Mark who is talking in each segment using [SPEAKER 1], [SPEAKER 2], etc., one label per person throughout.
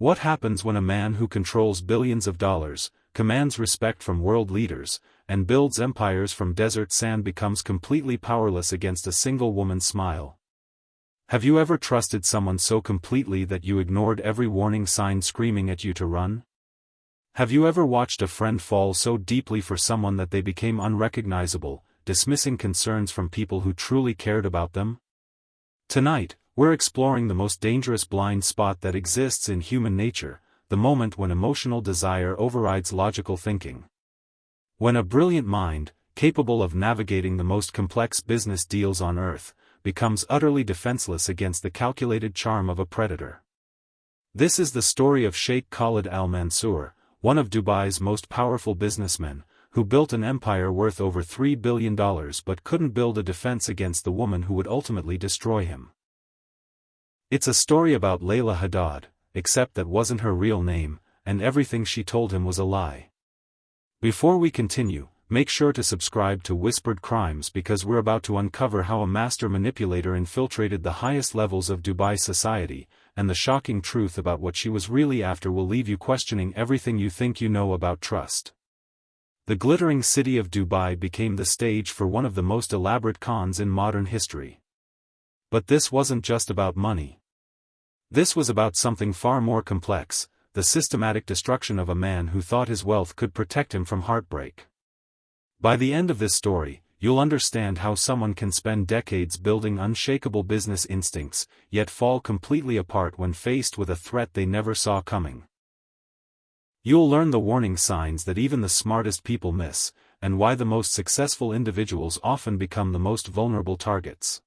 [SPEAKER 1] What happens when a man who controls billions of dollars, commands respect from world leaders, and builds empires from desert sand becomes completely powerless against a single woman's smile? Have you ever trusted someone so completely that you ignored every warning sign screaming at you to run? Have you ever watched a friend fall so deeply for someone that they became unrecognizable, dismissing concerns from people who truly cared about them? Tonight, we're exploring the most dangerous blind spot that exists in human nature, the moment when emotional desire overrides logical thinking. When a brilliant mind, capable of navigating the most complex business deals on earth, becomes utterly defenseless against the calculated charm of a predator. This is the story of Sheikh Khalid Al Mansour, one of Dubai's most powerful businessmen, who built an empire worth over $3 billion but couldn't build a defense against the woman who would ultimately destroy him. It's a story about Layla Haddad, except that wasn't her real name, and everything she told him was a lie. Before we continue, make sure to subscribe to Whispered Crimes because we're about to uncover how a master manipulator infiltrated the highest levels of Dubai society, and the shocking truth about what she was really after will leave you questioning everything you think you know about trust. The glittering city of Dubai became the stage for one of the most elaborate cons in modern history. But this wasn't just about money. This was about something far more complex, the systematic destruction of a man who thought his wealth could protect him from heartbreak. By the end of this story, you'll understand how someone can spend decades building unshakable business instincts, yet fall completely apart when faced with a threat they never saw coming. You'll learn the warning signs that even the smartest people miss, and why the most successful individuals often become the most vulnerable targets.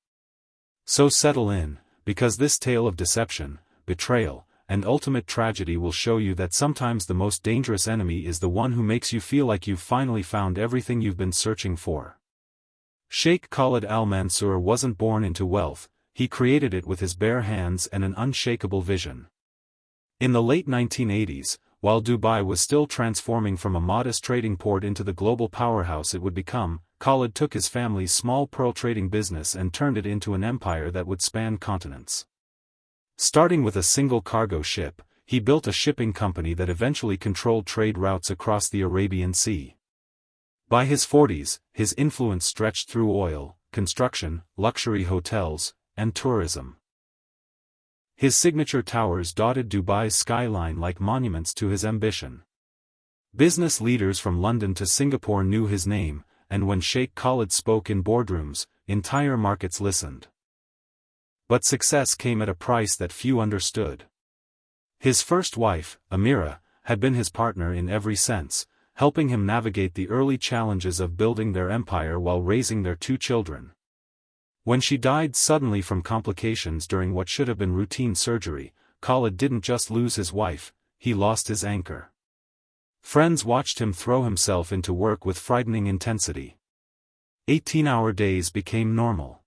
[SPEAKER 1] So settle in, because this tale of deception, betrayal, and ultimate tragedy will show you that sometimes the most dangerous enemy is the one who makes you feel like you've finally found everything you've been searching for. Sheikh Khalid Al Mansour wasn't born into wealth, he created it with his bare hands and an unshakable vision. In the late 1980s, while Dubai was still transforming from a modest trading port into the global powerhouse it would become, Khalid took his family's small pearl trading business and turned it into an empire that would span continents. Starting with a single cargo ship, he built a shipping company that eventually controlled trade routes across the Arabian Sea. By his 40s, his influence stretched through oil, construction, luxury hotels, and tourism. His signature towers dotted Dubai's skyline like monuments to his ambition. Business leaders from London to Singapore knew his name, and when Sheikh Khalid spoke in boardrooms, entire markets listened. But success came at a price that few understood. His first wife, Amira, had been his partner in every sense, helping him navigate the early challenges of building their empire while raising their 2 children. When she died suddenly from complications during what should have been routine surgery, Khalid didn't just lose his wife, he lost his anchor. Friends watched him throw himself into work with frightening intensity. 18-hour days became normal.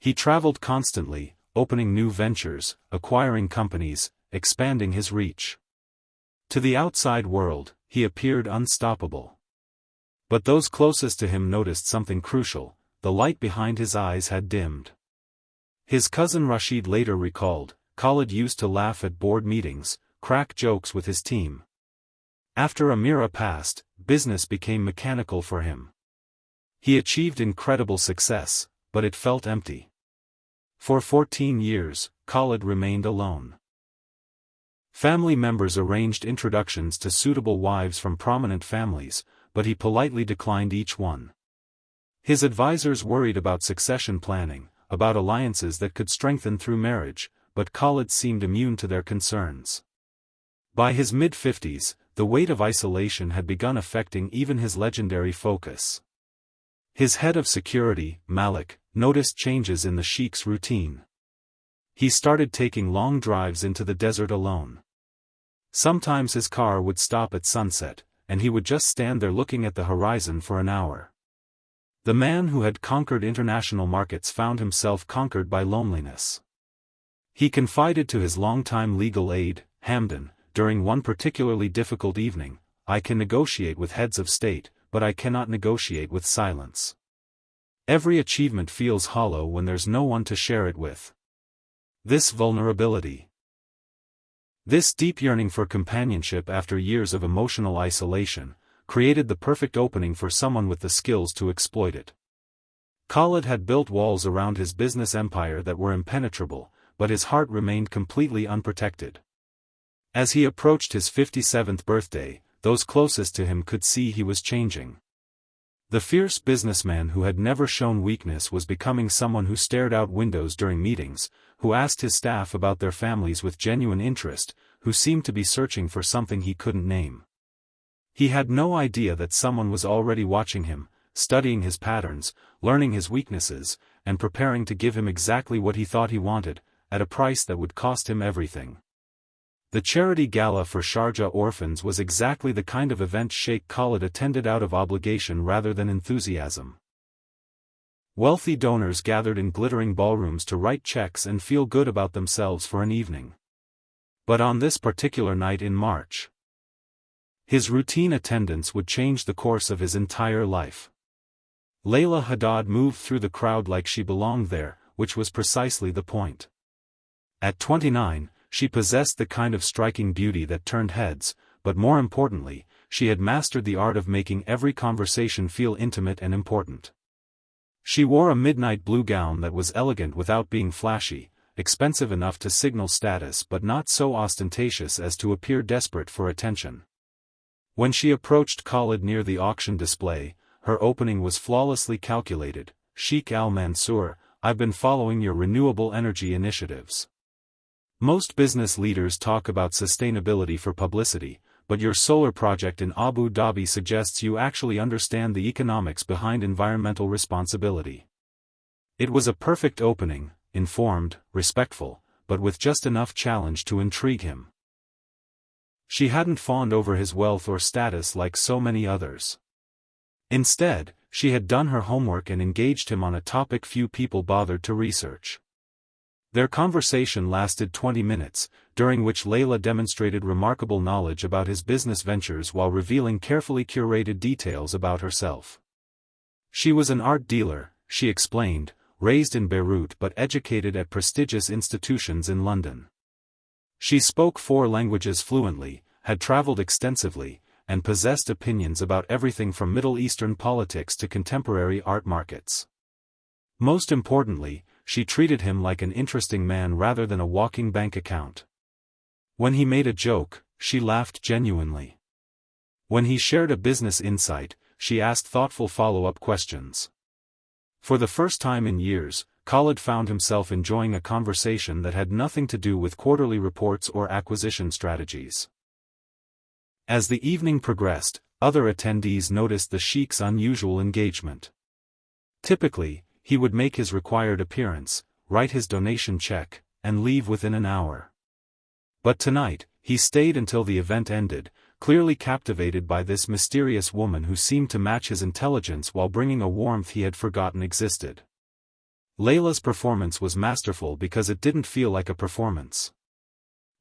[SPEAKER 1] He traveled constantly, opening new ventures, acquiring companies, expanding his reach. To the outside world, he appeared unstoppable. But those closest to him noticed something crucial: the light behind his eyes had dimmed. His cousin Rashid later recalled, Khalid used to laugh at board meetings, crack jokes with his team. After Amira passed, business became mechanical for him. He achieved incredible success, but it felt empty. For 14 years, Khalid remained alone. Family members arranged introductions to suitable wives from prominent families, but he politely declined each one. His advisors worried about succession planning, about alliances that could strengthen through marriage, but Khalid seemed immune to their concerns. By his mid-50s, the weight of isolation had begun affecting even his legendary focus. His head of security, Malik, noticed changes in the Sheikh's routine. He started taking long drives into the desert alone. Sometimes his car would stop at sunset, and he would just stand there looking at the horizon for an hour. The man who had conquered international markets found himself conquered by loneliness. He confided to his longtime legal aide, Hamdan, during one particularly difficult evening, "I can negotiate with heads of state, but I cannot negotiate with silence. Every achievement feels hollow when there's no one to share it with." This vulnerability. This deep yearning for companionship after years of emotional isolation created the perfect opening for someone with the skills to exploit it. Khalid had built walls around his business empire that were impenetrable, but his heart remained completely unprotected. As he approached his 57th birthday, those closest to him could see he was changing. The fierce businessman who had never shown weakness was becoming someone who stared out windows during meetings, who asked his staff about their families with genuine interest, who seemed to be searching for something he couldn't name. He had no idea that someone was already watching him, studying his patterns, learning his weaknesses, and preparing to give him exactly what he thought he wanted, at a price that would cost him everything. The charity gala for Sharjah orphans was exactly the kind of event Sheikh Khalid attended out of obligation rather than enthusiasm. Wealthy donors gathered in glittering ballrooms to write checks and feel good about themselves for an evening. But on this particular night in March, his routine attendance would change the course of his entire life. Layla Haddad moved through the crowd like she belonged there, which was precisely the point. At 29, she possessed the kind of striking beauty that turned heads, but more importantly, she had mastered the art of making every conversation feel intimate and important. She wore a midnight blue gown that was elegant without being flashy, expensive enough to signal status but not so ostentatious as to appear desperate for attention. When she approached Khalid near the auction display, her opening was flawlessly calculated. "Sheikh Al-Mansour, I've been following your renewable energy initiatives. Most business leaders talk about sustainability for publicity, but your solar project in Abu Dhabi suggests you actually understand the economics behind environmental responsibility." It was a perfect opening, informed, respectful, but with just enough challenge to intrigue him. She hadn't fawned over his wealth or status like so many others. Instead, she had done her homework and engaged him on a topic few people bothered to research. Their conversation lasted 20 minutes, during which Layla demonstrated remarkable knowledge about his business ventures while revealing carefully curated details about herself. She was an art dealer, she explained, raised in Beirut but educated at prestigious institutions in London. She spoke 4 languages fluently, had traveled extensively, and possessed opinions about everything from Middle Eastern politics to contemporary art markets. Most importantly, she treated him like an interesting man rather than a walking bank account. When he made a joke, she laughed genuinely. When he shared a business insight, she asked thoughtful follow-up questions. For the first time in years, Khalid found himself enjoying a conversation that had nothing to do with quarterly reports or acquisition strategies. As the evening progressed, other attendees noticed the Sheikh's unusual engagement. Typically, he would make his required appearance, write his donation check, and leave within an hour. But tonight, he stayed until the event ended, clearly captivated by this mysterious woman who seemed to match his intelligence while bringing a warmth he had forgotten existed. Layla's performance was masterful because it didn't feel like a performance.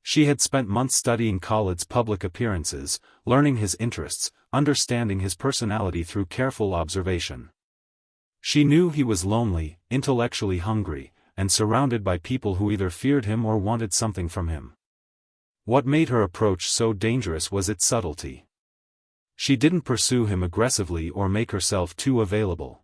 [SPEAKER 1] She had spent months studying Khalid's public appearances, learning his interests, understanding his personality through careful observation. She knew he was lonely, intellectually hungry, and surrounded by people who either feared him or wanted something from him. What made her approach so dangerous was its subtlety. She didn't pursue him aggressively or make herself too available.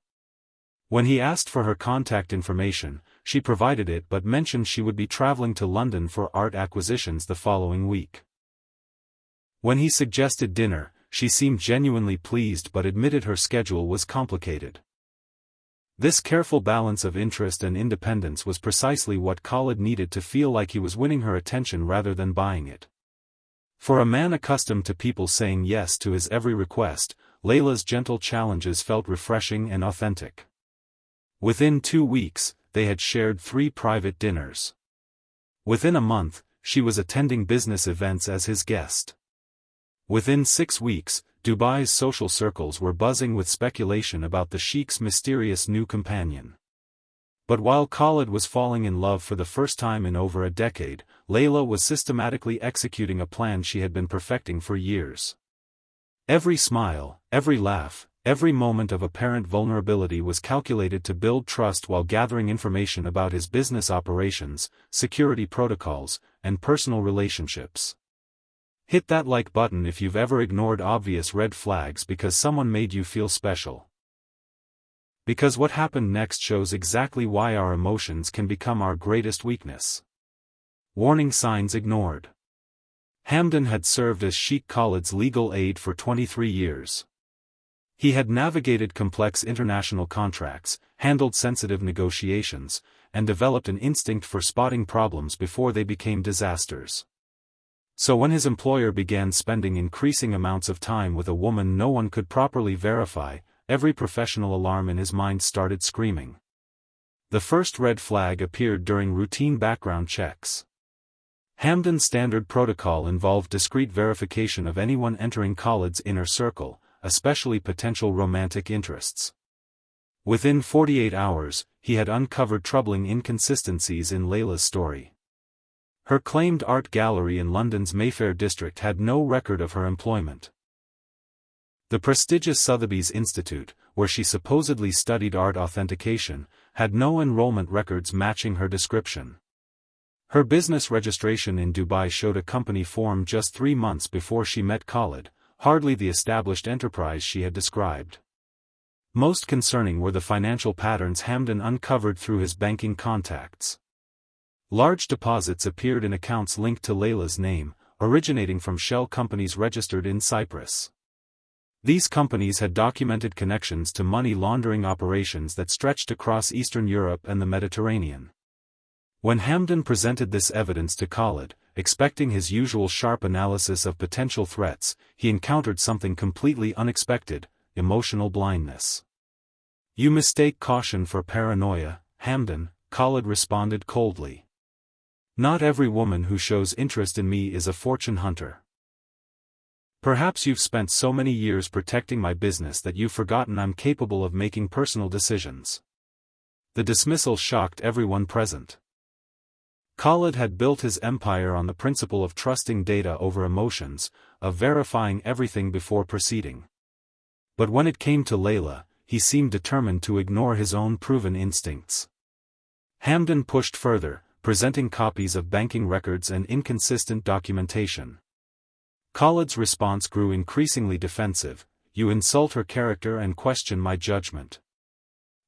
[SPEAKER 1] When he asked for her contact information, she provided it but mentioned she would be traveling to London for art acquisitions the following week. When he suggested dinner, she seemed genuinely pleased but admitted her schedule was complicated. This careful balance of interest and independence was precisely what Khalid needed to feel like he was winning her attention rather than buying it. For a man accustomed to people saying yes to his every request, Layla's gentle challenges felt refreshing and authentic. Within 2 weeks, they had shared 3 private dinners. Within a month, she was attending business events as his guest. Within 6 weeks, Dubai's social circles were buzzing with speculation about the Sheikh's mysterious new companion. But while Khalid was falling in love for the first time in over a decade, Layla was systematically executing a plan she had been perfecting for years. Every smile, every laugh, Every moment of apparent vulnerability was calculated to build trust while gathering information about his business operations, security protocols, and personal relationships. Hit that like button if you've ever ignored obvious red flags because someone made you feel special. Because what happened next shows exactly why our emotions can become our greatest weakness. Warning signs ignored. Hamdan had served as Sheikh Khalid's legal aid for 23 years. He had navigated complex international contracts, handled sensitive negotiations, and developed an instinct for spotting problems before they became disasters. So when his employer began spending increasing amounts of time with a woman no one could properly verify, every professional alarm in his mind started screaming. The first red flag appeared during routine background checks. Hamdan's standard protocol involved discreet verification of anyone entering Khalid's inner circle, especially potential romantic interests. Within 48 hours, he had uncovered troubling inconsistencies in Layla's story. Her claimed art gallery in London's Mayfair district had no record of her employment. The prestigious Sotheby's Institute, where she supposedly studied art authentication, had no enrollment records matching her description. Her business registration in Dubai showed a company formed just 3 months before she met Khalid, hardly the established enterprise she had described. Most concerning were the financial patterns Hamdan uncovered through his banking contacts. Large deposits appeared in accounts linked to Layla's name, originating from shell companies registered in Cyprus. These companies had documented connections to money laundering operations that stretched across Eastern Europe and the Mediterranean. When Hamdan presented this evidence to Khalid, expecting his usual sharp analysis of potential threats, he encountered something completely unexpected: emotional blindness. "You mistake caution for paranoia, Hamdan," Khalid responded coldly. "Not every woman who shows interest in me is a fortune hunter. Perhaps you've spent so many years protecting my business that you've forgotten I'm capable of making personal decisions." The dismissal shocked everyone present. Khalid had built his empire on the principle of trusting data over emotions, of verifying everything before proceeding. But when it came to Layla, he seemed determined to ignore his own proven instincts. Hamdan pushed further, presenting copies of banking records and inconsistent documentation. Khalid's response grew increasingly defensive: "You insult her character and question my judgment.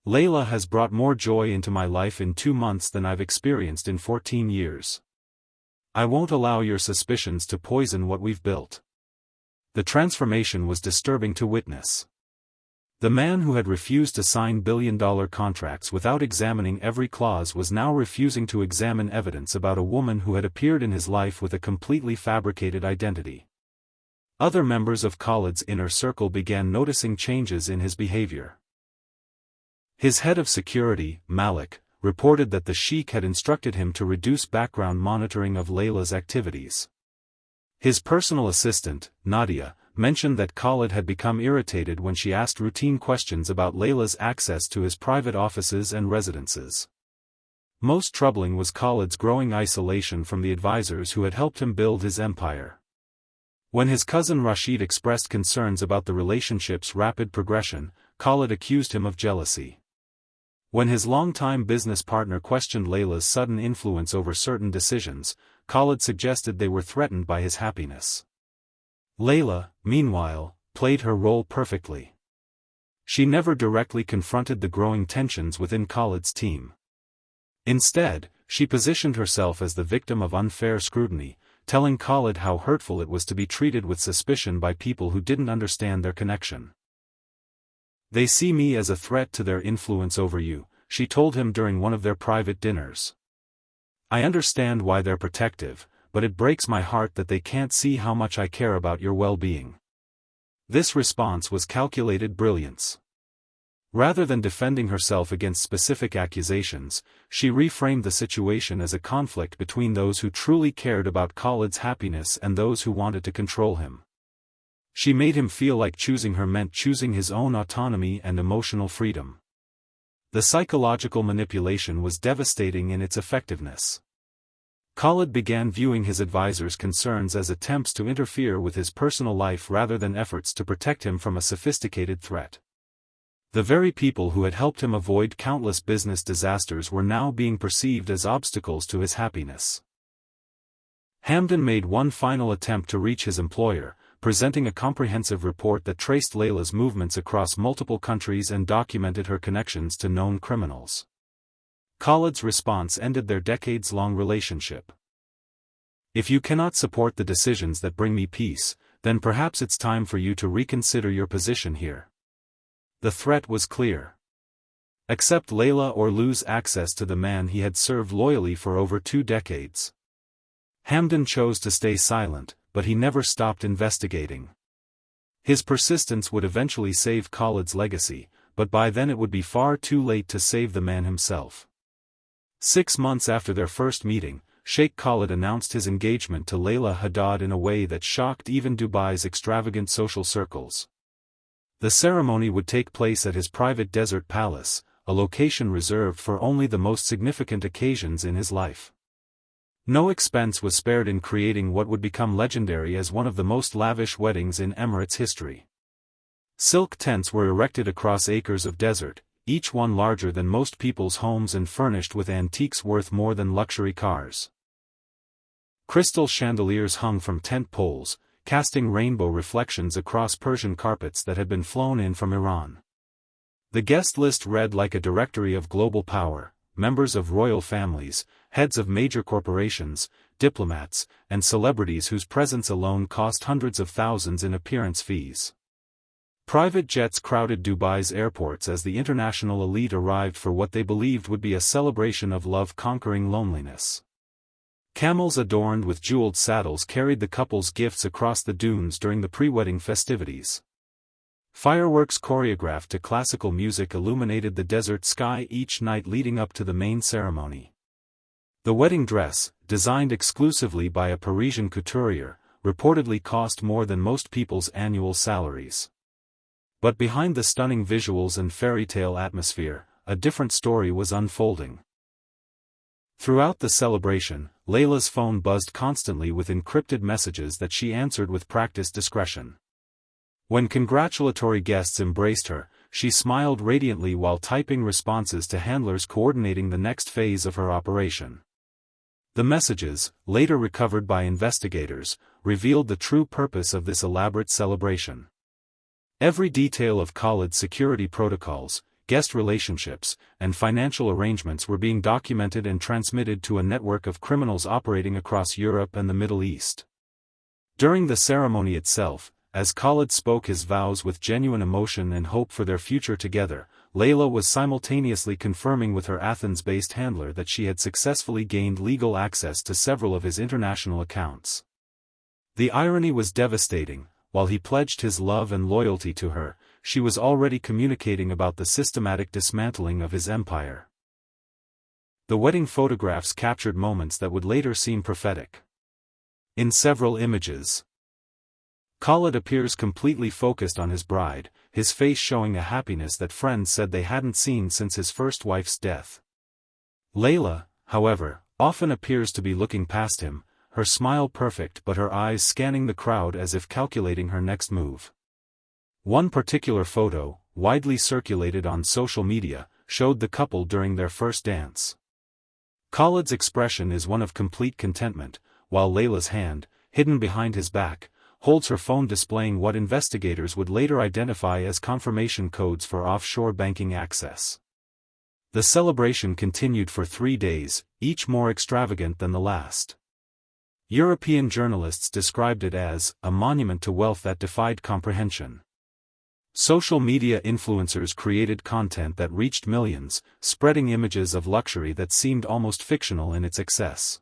[SPEAKER 1] Layla has brought more joy into my life in 2 months than I've experienced in 14 years. I won't allow your suspicions to poison what we've built." The transformation was disturbing to witness. The man who had refused to sign billion-dollar contracts without examining every clause was now refusing to examine evidence about a woman who had appeared in his life with a completely fabricated identity. Other members of Khalid's inner circle began noticing changes in his behavior. His head of security, Malik, reported that the Sheikh had instructed him to reduce background monitoring of Layla's activities. His personal assistant, Nadia, mentioned that Khalid had become irritated when she asked routine questions about Layla's access to his private offices and residences. Most troubling was Khalid's growing isolation from the advisors who had helped him build his empire. When his cousin Rashid expressed concerns about the relationship's rapid progression, Khalid accused him of jealousy. When his longtime business partner questioned Layla's sudden influence over certain decisions, Khalid suggested they were threatened by his happiness. Layla, meanwhile, played her role perfectly. She never directly confronted the growing tensions within Khalid's team. Instead, she positioned herself as the victim of unfair scrutiny, telling Khalid how hurtful it was to be treated with suspicion by people who didn't understand their connection. "They see me as a threat to their influence over you," she told him during one of their private dinners. "I understand why they're protective, but it breaks my heart that they can't see how much I care about your well-being." This response was calculated brilliance. Rather than defending herself against specific accusations, she reframed the situation as a conflict between those who truly cared about Khalid's happiness and those who wanted to control him. She made him feel like choosing her meant choosing his own autonomy and emotional freedom. The psychological manipulation was devastating in its effectiveness. Khalid began viewing his advisors' concerns as attempts to interfere with his personal life rather than efforts to protect him from a sophisticated threat. The very people who had helped him avoid countless business disasters were now being perceived as obstacles to his happiness. Hamdan made one final attempt to reach his employer, presenting a comprehensive report that traced Layla's movements across multiple countries and documented her connections to known criminals. Khalid's response ended their decades-long relationship. "If you cannot support the decisions that bring me peace, then perhaps it's time for you to reconsider your position here." The threat was clear. Accept Layla or lose access to the man he had served loyally for over 2 decades. Hamdan chose to stay silent, but he never stopped investigating. His persistence would eventually save Khalid's legacy, but by then it would be far too late to save the man himself. 6 months after their first meeting, Sheikh Khalid announced his engagement to Layla Haddad in a way that shocked even Dubai's extravagant social circles. The ceremony would take place at his private desert palace, a location reserved for only the most significant occasions in his life. No expense was spared in creating what would become legendary as one of the most lavish weddings in Emirates history. Silk tents were erected across acres of desert, each one larger than most people's homes and furnished with antiques worth more than luxury cars. Crystal chandeliers hung from tent poles, casting rainbow reflections across Persian carpets that had been flown in from Iran. The guest list read like a directory of global power: members of royal families, heads of major corporations, diplomats, and celebrities whose presence alone cost hundreds of thousands in appearance fees. Private jets crowded Dubai's airports as the international elite arrived for what they believed would be a celebration of love conquering loneliness. Camels adorned with jeweled saddles carried the couple's gifts across the dunes during the pre-wedding festivities. Fireworks choreographed to classical music illuminated the desert sky each night leading up to the main ceremony. The wedding dress, designed exclusively by a Parisian couturier, reportedly cost more than most people's annual salaries. But behind the stunning visuals and fairy tale atmosphere, a different story was unfolding. Throughout the celebration, Layla's phone buzzed constantly with encrypted messages that she answered with practiced discretion. When congratulatory guests embraced her, she smiled radiantly while typing responses to handlers coordinating the next phase of her operation. The messages, later recovered by investigators, revealed the true purpose of this elaborate celebration. Every detail of Khalid's security protocols, guest relationships, and financial arrangements were being documented and transmitted to a network of criminals operating across Europe and the Middle East. During the ceremony itself, as Khalid spoke his vows with genuine emotion and hope for their future together, Layla was simultaneously confirming with her Athens-based handler that she had successfully gained legal access to several of his international accounts. The irony was devastating. While he pledged his love and loyalty to her, she was already communicating about the systematic dismantling of his empire. The wedding photographs captured moments that would later seem prophetic. In several images, Khalid appears completely focused on his bride, his face showing a happiness that friends said they hadn't seen since his first wife's death. Layla, however, often appears to be looking past him, her smile perfect but her eyes scanning the crowd as if calculating her next move. One particular photo, widely circulated on social media, showed the couple during their first dance. Khalid's expression is one of complete contentment, while Layla's hand, hidden behind his back, holds her phone displaying what investigators would later identify as confirmation codes for offshore banking access. The celebration continued for 3 days, each more extravagant than the last. European journalists described it as a monument to wealth that defied comprehension. Social media influencers created content that reached millions, spreading images of luxury that seemed almost fictional in its excess.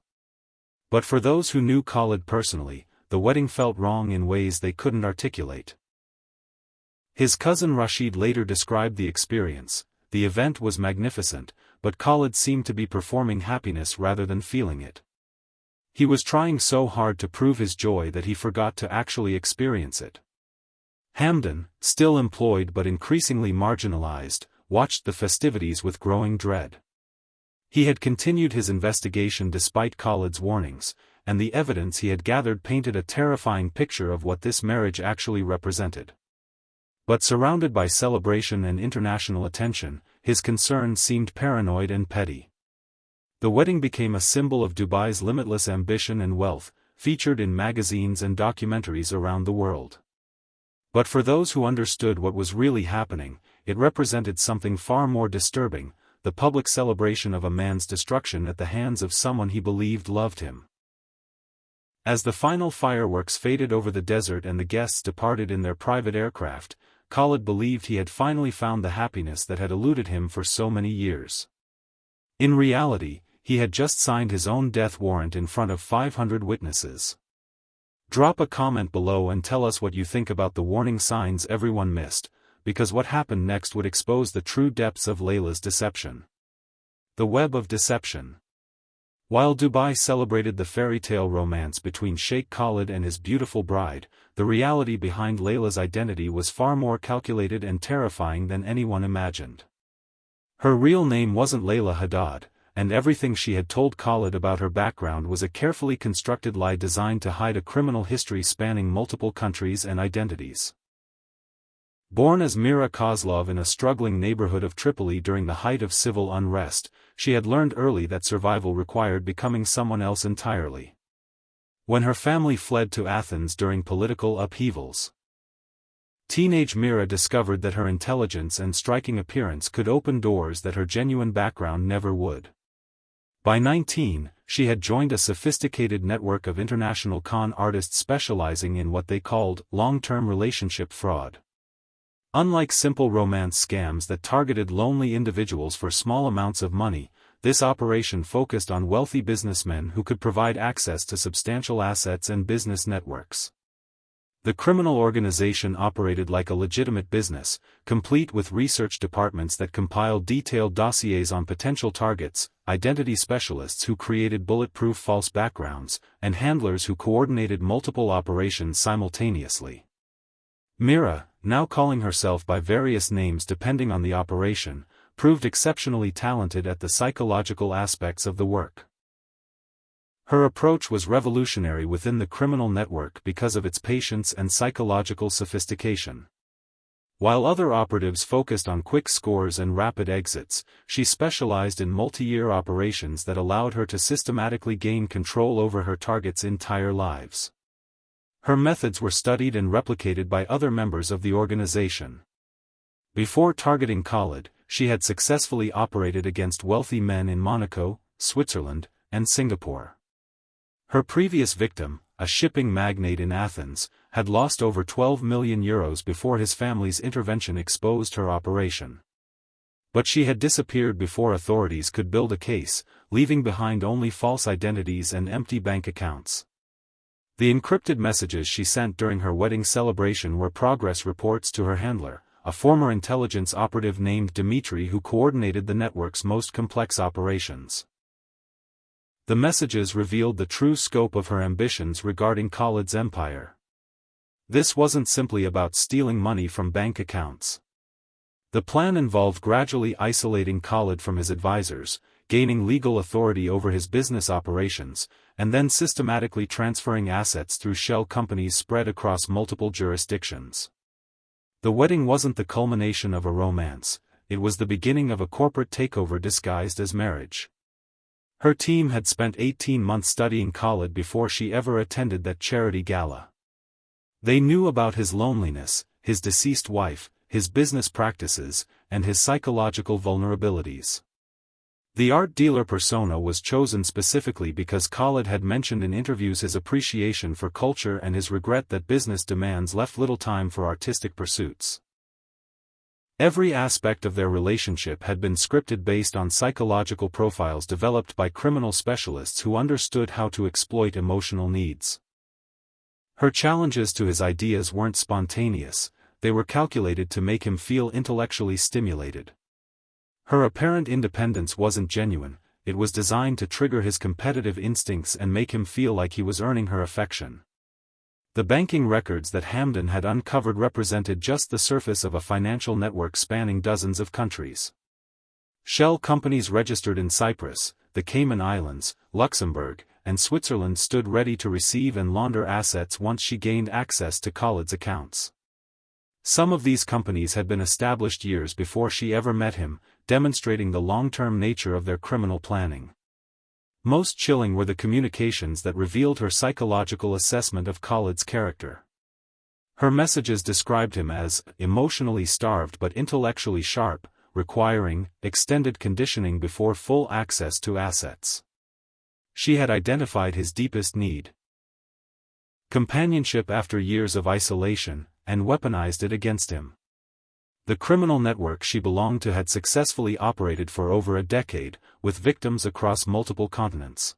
[SPEAKER 1] But for those who knew Khalid personally, the wedding felt wrong in ways they couldn't articulate. His cousin Rashid later described the experience. The event was magnificent, but Khalid seemed to be performing happiness rather than feeling it. He was trying so hard to prove his joy that he forgot to actually experience it. Hamdan, still employed but increasingly marginalized, watched the festivities with growing dread. He had continued his investigation despite Khalid's warnings, and the evidence he had gathered painted a terrifying picture of what this marriage actually represented. But surrounded by celebration and international attention, his concerns seemed paranoid and petty. The wedding became a symbol of Dubai's limitless ambition and wealth, featured in magazines and documentaries around the world. But for those who understood what was really happening, it represented something far more disturbing: the public celebration of a man's destruction at the hands of someone he believed loved him. As the final fireworks faded over the desert and the guests departed in their private aircraft, Khalid believed he had finally found the happiness that had eluded him for so many years. In reality, he had just signed his own death warrant in front of 500 witnesses. Drop a comment below and tell us what you think about the warning signs everyone missed, because what happened next would expose the true depths of Layla's deception. The web of deception. While Dubai celebrated the fairy tale romance between Sheikh Khalid and his beautiful bride, the reality behind Layla's identity was far more calculated and terrifying than anyone imagined. Her real name wasn't Layla Haddad, and everything she had told Khalid about her background was a carefully constructed lie designed to hide a criminal history spanning multiple countries and identities. Born as Mira Kozlov in a struggling neighborhood of Tripoli during the height of civil unrest, she had learned early that survival required becoming someone else entirely. When her family fled to Athens during political upheavals, teenage Mira discovered that her intelligence and striking appearance could open doors that her genuine background never would. By 19, she had joined a sophisticated network of international con artists specializing in what they called long-term relationship fraud. Unlike simple romance scams that targeted lonely individuals for small amounts of money, this operation focused on wealthy businessmen who could provide access to substantial assets and business networks. The criminal organization operated like a legitimate business, complete with research departments that compiled detailed dossiers on potential targets, identity specialists who created bulletproof false backgrounds, and handlers who coordinated multiple operations simultaneously. Mira, now calling herself by various names depending on the operation, proved exceptionally talented at the psychological aspects of the work. Her approach was revolutionary within the criminal network because of its patience and psychological sophistication. While other operatives focused on quick scores and rapid exits, she specialized in multi-year operations that allowed her to systematically gain control over her targets' entire lives. Her methods were studied and replicated by other members of the organization. Before targeting Khalid, she had successfully operated against wealthy men in Monaco, Switzerland, and Singapore. Her previous victim, a shipping magnate in Athens, had lost over 12 million euros before his family's intervention exposed her operation. But she had disappeared before authorities could build a case, leaving behind only false identities and empty bank accounts. The encrypted messages she sent during her wedding celebration were progress reports to her handler, a former intelligence operative named Dmitry who coordinated the network's most complex operations. The messages revealed the true scope of her ambitions regarding Khalid's empire. This wasn't simply about stealing money from bank accounts. The plan involved gradually isolating Khalid from his advisors, gaining legal authority over his business operations, and then systematically transferring assets through shell companies spread across multiple jurisdictions. The wedding wasn't the culmination of a romance, it was the beginning of a corporate takeover disguised as marriage. Her team had spent 18 months studying Khalid before she ever attended that charity gala. They knew about his loneliness, his deceased wife, his business practices, and his psychological vulnerabilities. The art dealer persona was chosen specifically because Khalid had mentioned in interviews his appreciation for culture and his regret that business demands left little time for artistic pursuits. Every aspect of their relationship had been scripted based on psychological profiles developed by criminal specialists who understood how to exploit emotional needs. Her challenges to his ideas weren't spontaneous, they were calculated to make him feel intellectually stimulated. Her apparent independence wasn't genuine, it was designed to trigger his competitive instincts and make him feel like he was earning her affection. The banking records that Hamdan had uncovered represented just the surface of a financial network spanning dozens of countries. Shell companies registered in Cyprus, the Cayman Islands, Luxembourg, and Switzerland stood ready to receive and launder assets once she gained access to Khalid's accounts. Some of these companies had been established years before she ever met him, demonstrating the long-term nature of their criminal planning. Most chilling were the communications that revealed her psychological assessment of Khalid's character. Her messages described him as emotionally starved but intellectually sharp, requiring extended conditioning before full access to assets. She had identified his deepest need: companionship after years of isolation, and weaponized it against him. The criminal network she belonged to had successfully operated for over a decade, with victims across multiple continents.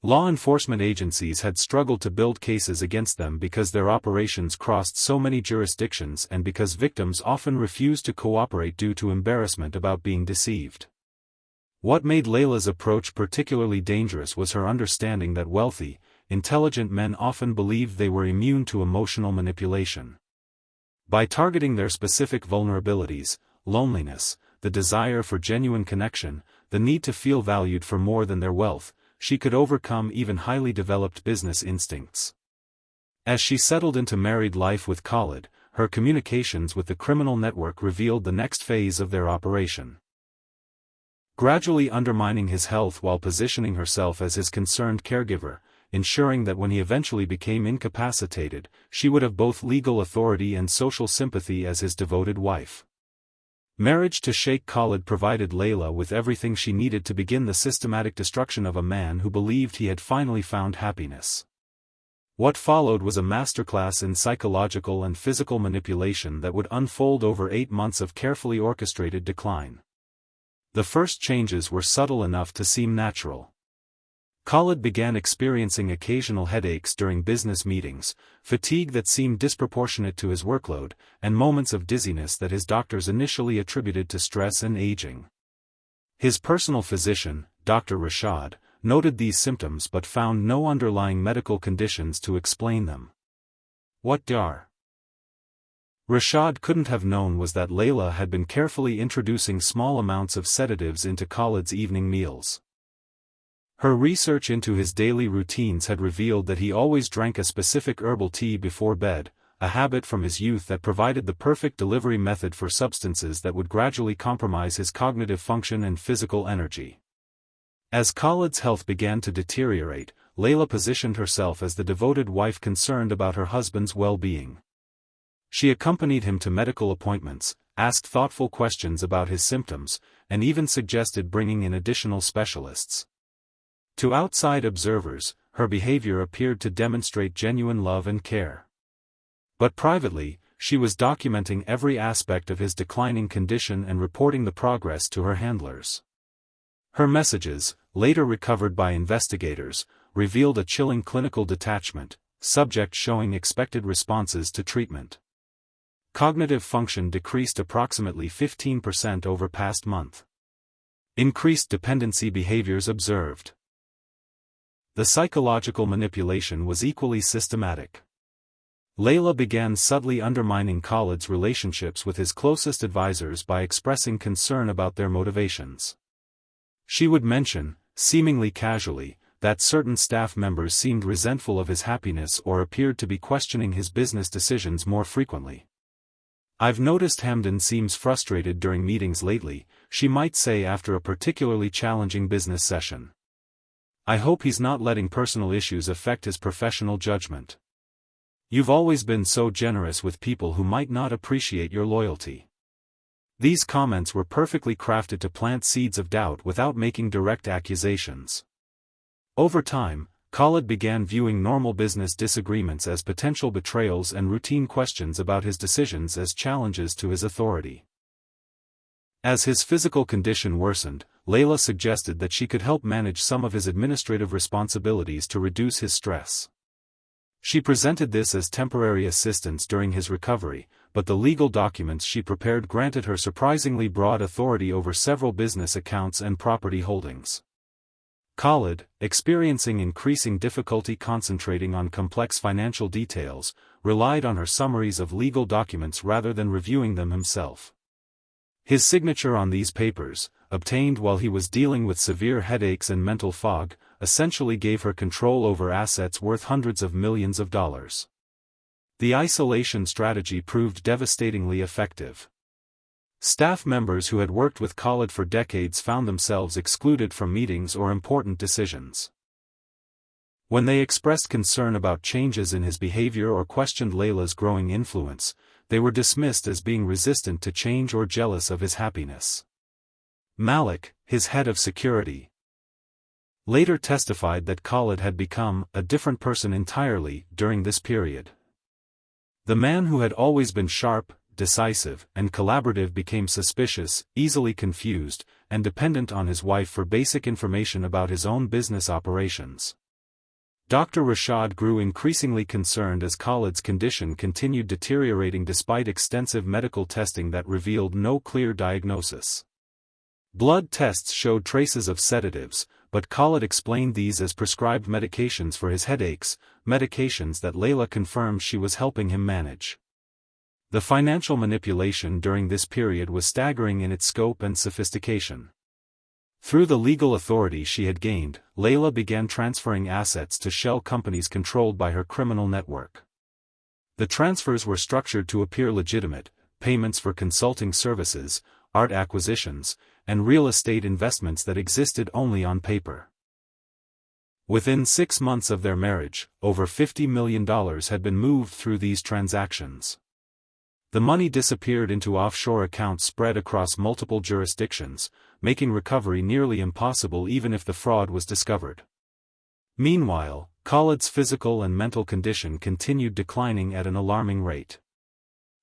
[SPEAKER 1] Law enforcement agencies had struggled to build cases against them because their operations crossed so many jurisdictions and because victims often refused to cooperate due to embarrassment about being deceived. What made Layla's approach particularly dangerous was her understanding that wealthy, intelligent men often believed they were immune to emotional manipulation. By targeting their specific vulnerabilities, loneliness, the desire for genuine connection, the need to feel valued for more than their wealth, she could overcome even highly developed business instincts. As she settled into married life with Khalid, her communications with the criminal network revealed the next phase of their operation. Gradually undermining his health while positioning herself as his concerned caregiver, ensuring that when he eventually became incapacitated, she would have both legal authority and social sympathy as his devoted wife. Marriage to Sheikh Khalid provided Layla with everything she needed to begin the systematic destruction of a man who believed he had finally found happiness. What followed was a masterclass in psychological and physical manipulation that would unfold over 8 months of carefully orchestrated decline. The first changes were subtle enough to seem natural. Khalid began experiencing occasional headaches during business meetings, fatigue that seemed disproportionate to his workload, and moments of dizziness that his doctors initially attributed to stress and aging. His personal physician, Dr. Rashad, noted these symptoms but found no underlying medical conditions to explain them. What Dr. Rashad couldn't have known was that Layla had been carefully introducing small amounts of sedatives into Khalid's evening meals. Her research into his daily routines had revealed that he always drank a specific herbal tea before bed, a habit from his youth that provided the perfect delivery method for substances that would gradually compromise his cognitive function and physical energy. As Khalid's health began to deteriorate, Layla positioned herself as the devoted wife concerned about her husband's well-being. She accompanied him to medical appointments, asked thoughtful questions about his symptoms, and even suggested bringing in additional specialists. To outside observers, her behavior appeared to demonstrate genuine love and care. But privately, she was documenting every aspect of his declining condition and reporting the progress to her handlers. Her messages, later recovered by investigators, revealed a chilling clinical detachment, subject showing expected responses to treatment. Cognitive function decreased approximately 15% over past month. Increased dependency behaviors observed. The psychological manipulation was equally systematic. Layla began subtly undermining Khalid's relationships with his closest advisors by expressing concern about their motivations. She would mention, seemingly casually, that certain staff members seemed resentful of his happiness or appeared to be questioning his business decisions more frequently. "I've noticed Hamdan seems frustrated during meetings lately," she might say after a particularly challenging business session. "I hope he's not letting personal issues affect his professional judgment. You've always been so generous with people who might not appreciate your loyalty." These comments were perfectly crafted to plant seeds of doubt without making direct accusations. Over time, Khalid began viewing normal business disagreements as potential betrayals and routine questions about his decisions as challenges to his authority. As his physical condition worsened, Layla suggested that she could help manage some of his administrative responsibilities to reduce his stress. She presented this as temporary assistance during his recovery, but the legal documents she prepared granted her surprisingly broad authority over several business accounts and property holdings. Khalid, experiencing increasing difficulty concentrating on complex financial details, relied on her summaries of legal documents rather than reviewing them himself. His signature on these papers, obtained while he was dealing with severe headaches and mental fog, essentially gave her control over assets worth hundreds of millions of dollars. The isolation strategy proved devastatingly effective. Staff members who had worked with Khalid for decades found themselves excluded from meetings or important decisions. When they expressed concern about changes in his behavior or questioned Layla's growing influence, they were dismissed as being resistant to change or jealous of his happiness. Malik, his head of security, later testified that Khalid had become a different person entirely during this period. The man who had always been sharp, decisive, and collaborative became suspicious, easily confused, and dependent on his wife for basic information about his own business operations. Dr. Rashad grew increasingly concerned as Khalid's condition continued deteriorating despite extensive medical testing that revealed no clear diagnosis. Blood tests showed traces of sedatives, but Khalid explained these as prescribed medications for his headaches, medications that Layla confirmed she was helping him manage. The financial manipulation during this period was staggering in its scope and sophistication. Through the legal authority she had gained, Layla began transferring assets to shell companies controlled by her criminal network. The transfers were structured to appear legitimate: payments for consulting services, art acquisitions, and real estate investments that existed only on paper. Within 6 months of their marriage, over $50 million had been moved through these transactions. The money disappeared into offshore accounts spread across multiple jurisdictions, making recovery nearly impossible even if the fraud was discovered. Meanwhile, Khalid's physical and mental condition continued declining at an alarming rate.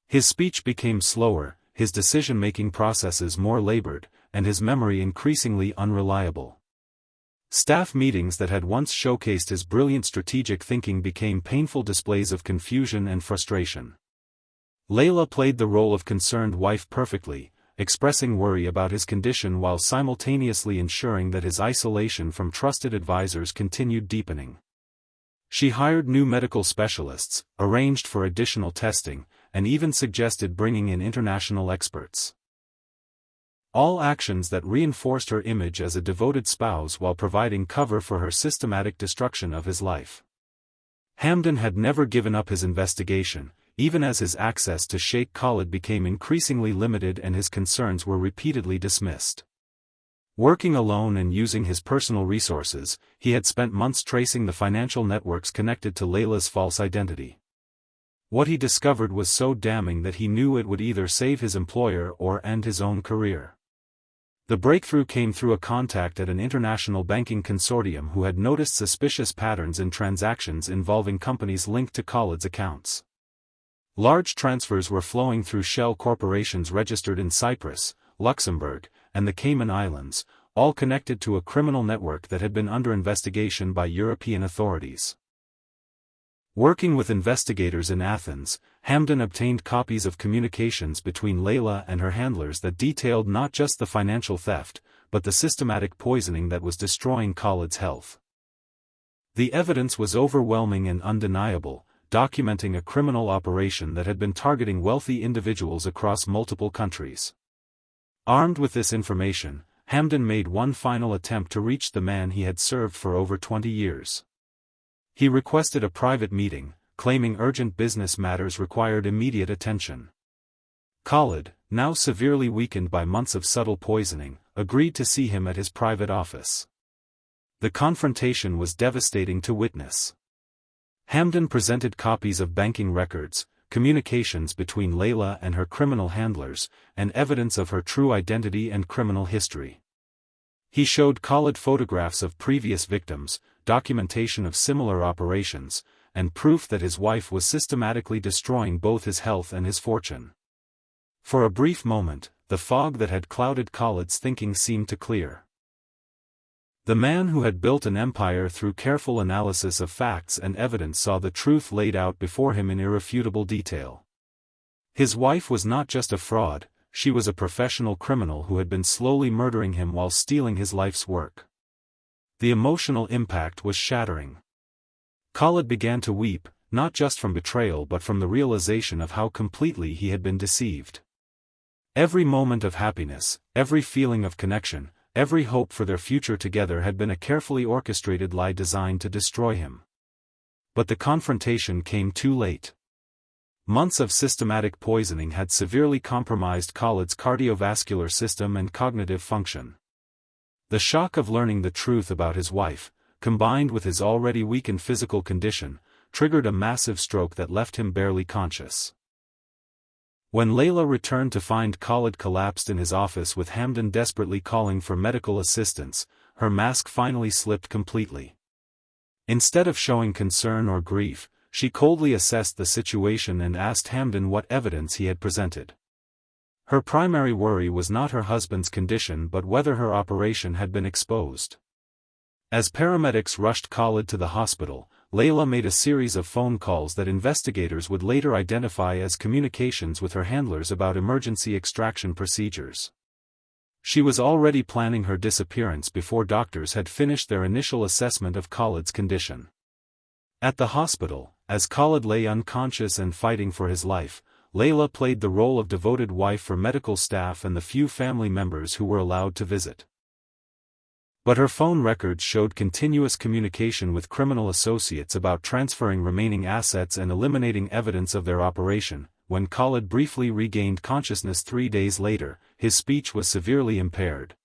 [SPEAKER 1] His speech became slower, his decision-making processes more labored, and his memory increasingly unreliable. Staff meetings that had once showcased his brilliant strategic thinking became painful displays of confusion and frustration. Layla played the role of concerned wife perfectly, expressing worry about his condition while simultaneously ensuring that his isolation from trusted advisors continued deepening. She hired new medical specialists, arranged for additional testing, and even suggested bringing in international experts. All actions that reinforced her image as a devoted spouse while providing cover for her systematic destruction of his life. Hamdan had never given up his investigation, even as his access to Sheikh Khalid became increasingly limited and his concerns were repeatedly dismissed. Working alone and using his personal resources, he had spent months tracing the financial networks connected to Layla's false identity. What he discovered was so damning that he knew it would either save his employer or end his own career. The breakthrough came through a contact at an international banking consortium who had noticed suspicious patterns in transactions involving companies linked to Khalid's accounts. Large transfers were flowing through shell corporations registered in Cyprus, Luxembourg, and the Cayman Islands, all connected to a criminal network that had been under investigation by European authorities. Working with investigators in Athens, Hamdan obtained copies of communications between Layla and her handlers that detailed not just the financial theft, but the systematic poisoning that was destroying Khalid's health. The evidence was overwhelming and undeniable, documenting a criminal operation that had been targeting wealthy individuals across multiple countries. Armed with this information, Hamdan made one final attempt to reach the man he had served for over 20 years. He requested a private meeting, claiming urgent business matters required immediate attention. Khalid, now severely weakened by months of subtle poisoning, agreed to see him at his private office. The confrontation was devastating to witness. Hamdan presented copies of banking records, communications between Layla and her criminal handlers, and evidence of her true identity and criminal history. He showed Khalid photographs of previous victims, documentation of similar operations, and proof that his wife was systematically destroying both his health and his fortune. For a brief moment, the fog that had clouded Khalid's thinking seemed to clear. The man who had built an empire through careful analysis of facts and evidence saw the truth laid out before him in irrefutable detail. His wife was not just a fraud, she was a professional criminal who had been slowly murdering him while stealing his life's work. The emotional impact was shattering. Khalid began to weep, not just from betrayal but from the realization of how completely he had been deceived. Every moment of happiness, every feeling of connection, every hope for their future together had been a carefully orchestrated lie designed to destroy him. But the confrontation came too late. Months of systematic poisoning had severely compromised Khalid's cardiovascular system and cognitive function. The shock of learning the truth about his wife, combined with his already weakened physical condition, triggered a massive stroke that left him barely conscious. When Layla returned to find Khalid collapsed in his office with Hamdan desperately calling for medical assistance, her mask finally slipped completely. Instead of showing concern or grief, she coldly assessed the situation and asked Hamdan what evidence he had presented. Her primary worry was not her husband's condition but whether her operation had been exposed. As paramedics rushed Khalid to the hospital, Layla made a series of phone calls that investigators would later identify as communications with her handlers about emergency extraction procedures. She was already planning her disappearance before doctors had finished their initial assessment of Khalid's condition. At the hospital, as Khalid lay unconscious and fighting for his life, Layla played the role of devoted wife for medical staff and the few family members who were allowed to visit. But her phone records showed continuous communication with criminal associates about transferring remaining assets and eliminating evidence of their operation. When Khalid briefly regained consciousness 3 days later, his speech was severely impaired.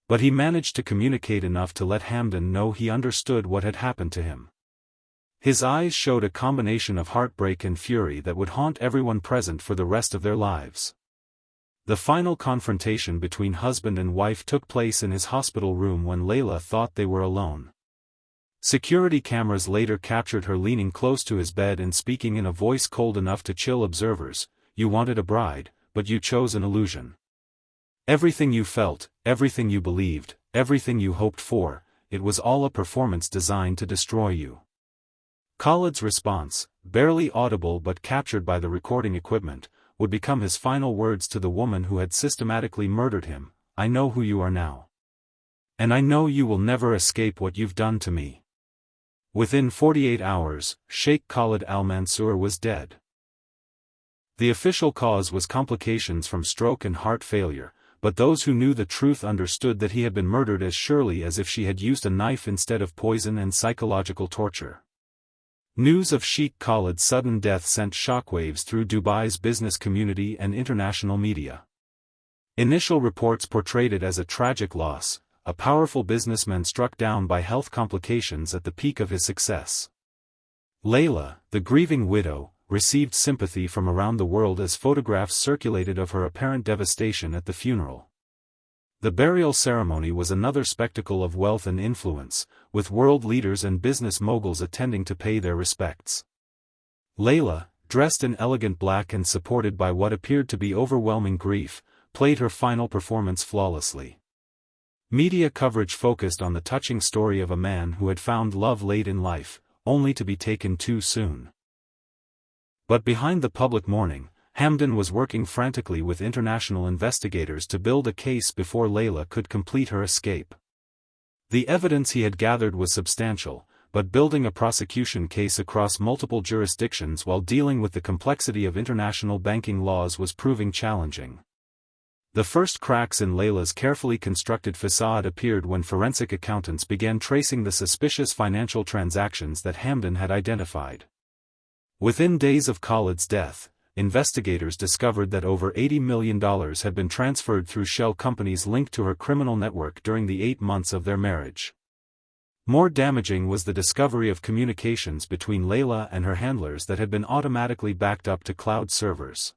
[SPEAKER 1] But he managed to communicate enough to let Hamdan know he understood what had happened to him. His eyes showed a combination of heartbreak and fury that would haunt everyone present for the rest of their lives. The final confrontation between husband and wife took place in his hospital room when Layla thought they were alone. Security cameras later captured her leaning close to his bed and speaking in a voice cold enough to chill observers, "You wanted a bride, but you chose an illusion. Everything you felt, everything you believed, everything you hoped for, it was all a performance designed to destroy you." Khalid's response, barely audible but captured by the recording equipment, would become his final words to the woman who had systematically murdered him: "I know who you are now. And I know you will never escape what you've done to me." Within 48 hours, Sheikh Khalid al-Mansour was dead. The official cause was complications from stroke and heart failure, but those who knew the truth understood that he had been murdered as surely as if she had used a knife instead of poison and psychological torture. News of Sheikh Khalid's sudden death sent shockwaves through Dubai's business community and international media. Initial reports portrayed it as a tragic loss, a powerful businessman struck down by health complications at the peak of his success. Layla, the grieving widow, received sympathy from around the world as photographs circulated of her apparent devastation at the funeral. The burial ceremony was another spectacle of wealth and influence, with world leaders and business moguls attending to pay their respects. Layla, dressed in elegant black and supported by what appeared to be overwhelming grief, played her final performance flawlessly. Media coverage focused on the touching story of a man who had found love late in life, only to be taken too soon. But behind the public mourning, Hamdan was working frantically with international investigators to build a case before Layla could complete her escape. The evidence he had gathered was substantial, but building a prosecution case across multiple jurisdictions while dealing with the complexity of international banking laws was proving challenging. The first cracks in Layla's carefully constructed facade appeared when forensic accountants began tracing the suspicious financial transactions that Hamdan had identified. Within days of Khalid's death, investigators discovered that over $80 million had been transferred through shell companies linked to her criminal network during the 8 months of their marriage. More damaging was the discovery of communications between Layla and her handlers that had been automatically backed up to cloud servers.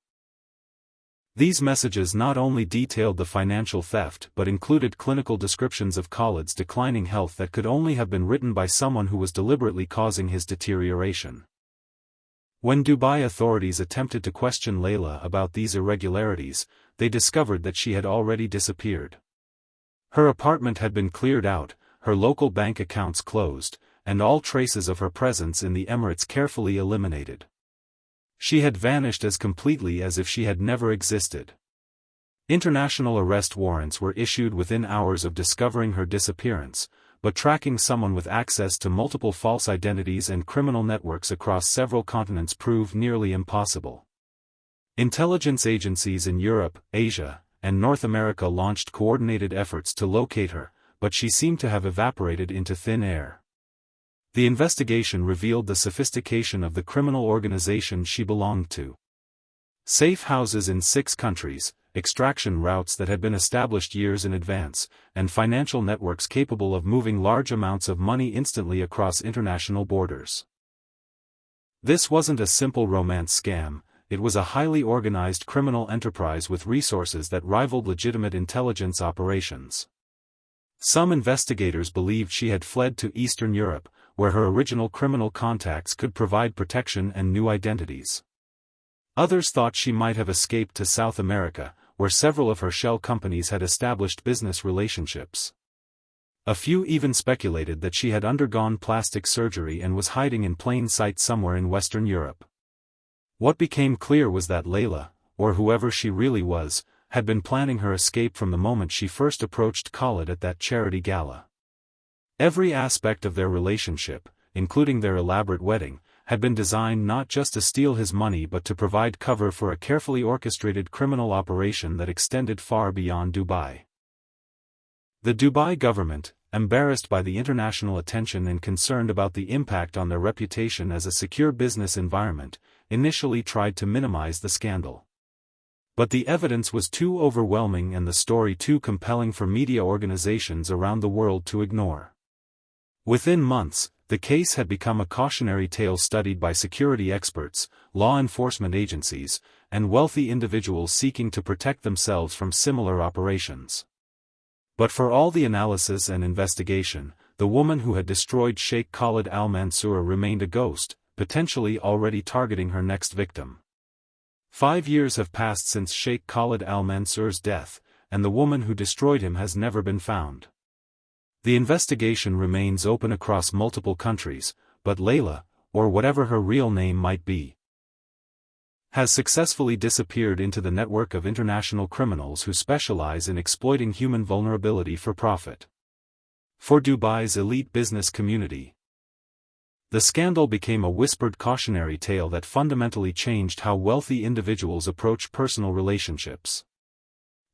[SPEAKER 1] These messages not only detailed the financial theft but included clinical descriptions of Khalid's declining health that could only have been written by someone who was deliberately causing his deterioration. When Dubai authorities attempted to question Layla about these irregularities, they discovered that she had already disappeared. Her apartment had been cleared out, her local bank accounts closed, and all traces of her presence in the Emirates carefully eliminated. She had vanished as completely as if she had never existed. International arrest warrants were issued within hours of discovering her disappearance, but tracking someone with access to multiple false identities and criminal networks across several continents proved nearly impossible. Intelligence agencies in Europe, Asia, and North America launched coordinated efforts to locate her, but she seemed to have evaporated into thin air. The investigation revealed the sophistication of the criminal organization she belonged to. Safe houses in 6 countries, extraction routes that had been established years in advance, and financial networks capable of moving large amounts of money instantly across international borders. This wasn't a simple romance scam, it was a highly organized criminal enterprise with resources that rivaled legitimate intelligence operations. Some investigators believed she had fled to Eastern Europe, where her original criminal contacts could provide protection and new identities. Others thought she might have escaped to South America, where several of her shell companies had established business relationships. A few even speculated that she had undergone plastic surgery and was hiding in plain sight somewhere in Western Europe. What became clear was that Layla, or whoever she really was, had been planning her escape from the moment she first approached Khalid at that charity gala. Every aspect of their relationship, including their elaborate wedding, had been designed not just to steal his money but to provide cover for a carefully orchestrated criminal operation that extended far beyond Dubai. The Dubai government, embarrassed by the international attention and concerned about the impact on their reputation as a secure business environment, initially tried to minimize the scandal. But the evidence was too overwhelming and the story too compelling for media organizations around the world to ignore. Within months, the case had become a cautionary tale studied by security experts, law enforcement agencies, and wealthy individuals seeking to protect themselves from similar operations. But for all the analysis and investigation, the woman who had destroyed Sheikh Khalid al-Mansour remained a ghost, potentially already targeting her next victim. 5 years have passed since Sheikh Khalid al-Mansour's death, and the woman who destroyed him has never been found. The investigation remains open across multiple countries, but Layla, or whatever her real name might be, has successfully disappeared into the network of international criminals who specialize in exploiting human vulnerability for profit. For Dubai's elite business community, the scandal became a whispered cautionary tale that fundamentally changed how wealthy individuals approach personal relationships.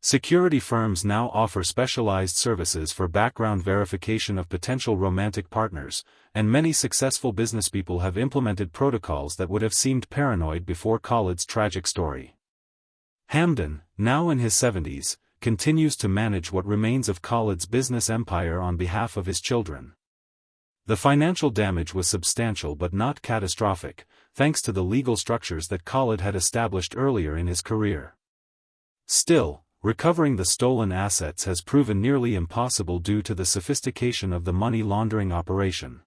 [SPEAKER 1] Security firms now offer specialized services for background verification of potential romantic partners, and many successful businesspeople have implemented protocols that would have seemed paranoid before Khalid's tragic story. Hamdan, now in his 70s, continues to manage what remains of Khalid's business empire on behalf of his children. The financial damage was substantial but not catastrophic, thanks to the legal structures that Khalid had established earlier in his career. Still, recovering the stolen assets has proven nearly impossible due to the sophistication of the money laundering operation.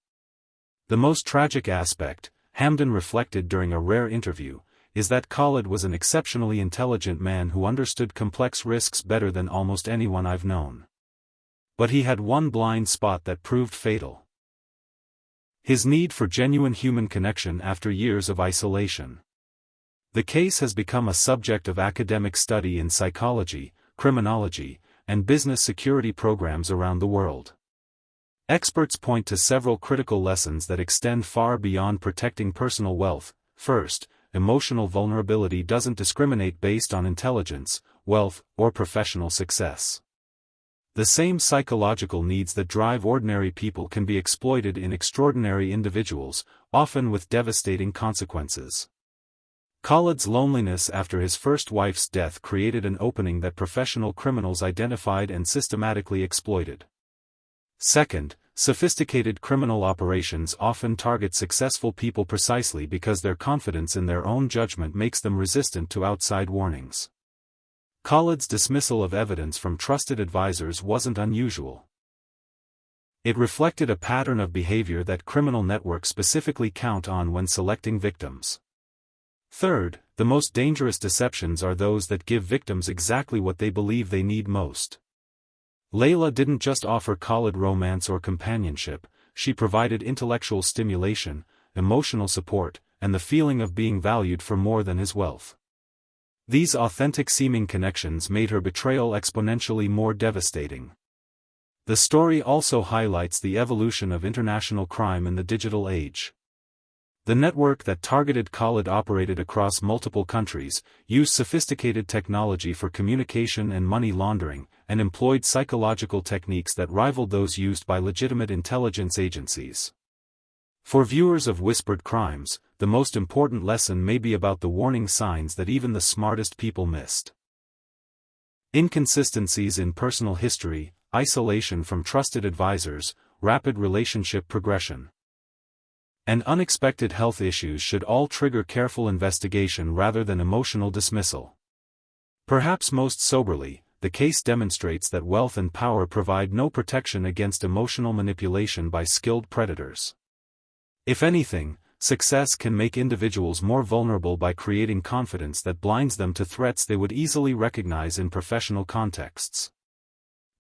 [SPEAKER 1] The most tragic aspect, Hamdan reflected during a rare interview, is that Khalid was an exceptionally intelligent man who understood complex risks better than almost anyone I've known. But he had one blind spot that proved fatal: his need for genuine human connection after years of isolation. The case has become a subject of academic study in psychology, criminology, and business security programs around the world. Experts point to several critical lessons that extend far beyond protecting personal wealth. First, emotional vulnerability doesn't discriminate based on intelligence, wealth, or professional success. The same psychological needs that drive ordinary people can be exploited in extraordinary individuals, often with devastating consequences. Khalid's loneliness after his first wife's death created an opening that professional criminals identified and systematically exploited. Second, sophisticated criminal operations often target successful people precisely because their confidence in their own judgment makes them resistant to outside warnings. Khalid's dismissal of evidence from trusted advisors wasn't unusual. It reflected a pattern of behavior that criminal networks specifically count on when selecting victims. Third, the most dangerous deceptions are those that give victims exactly what they believe they need most. Layla didn't just offer Khalid romance or companionship, she provided intellectual stimulation, emotional support, and the feeling of being valued for more than his wealth. These authentic-seeming connections made her betrayal exponentially more devastating. The story also highlights the evolution of international crime in the digital age. The network that targeted Khalid operated across multiple countries, used sophisticated technology for communication and money laundering, and employed psychological techniques that rivaled those used by legitimate intelligence agencies. For viewers of Whispered Crimes, the most important lesson may be about the warning signs that even the smartest people missed. Inconsistencies in personal history, isolation from trusted advisors, rapid relationship progression, and unexpected health issues should all trigger careful investigation rather than emotional dismissal. Perhaps most soberly, the case demonstrates that wealth and power provide no protection against emotional manipulation by skilled predators. If anything, success can make individuals more vulnerable by creating confidence that blinds them to threats they would easily recognize in professional contexts.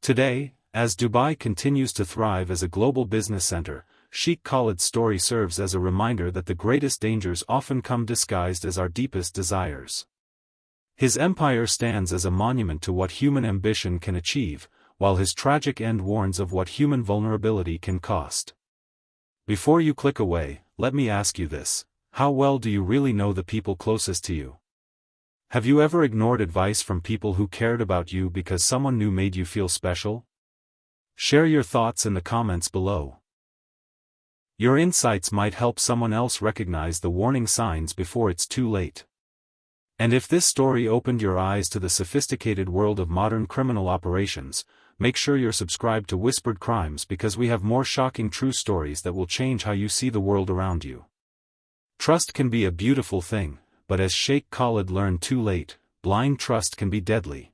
[SPEAKER 1] Today, as Dubai continues to thrive as a global business center, Sheikh Khalid's story serves as a reminder that the greatest dangers often come disguised as our deepest desires. His empire stands as a monument to what human ambition can achieve, while his tragic end warns of what human vulnerability can cost. Before you click away, let me ask you this: how well do you really know the people closest to you? Have you ever ignored advice from people who cared about you because someone new made you feel special? Share your thoughts in the comments below. Your insights might help someone else recognize the warning signs before it's too late. And if this story opened your eyes to the sophisticated world of modern criminal operations, make sure you're subscribed to Whispered Crimes because we have more shocking true stories that will change how you see the world around you. Trust can be a beautiful thing, but as Sheikh Khalid learned too late, blind trust can be deadly.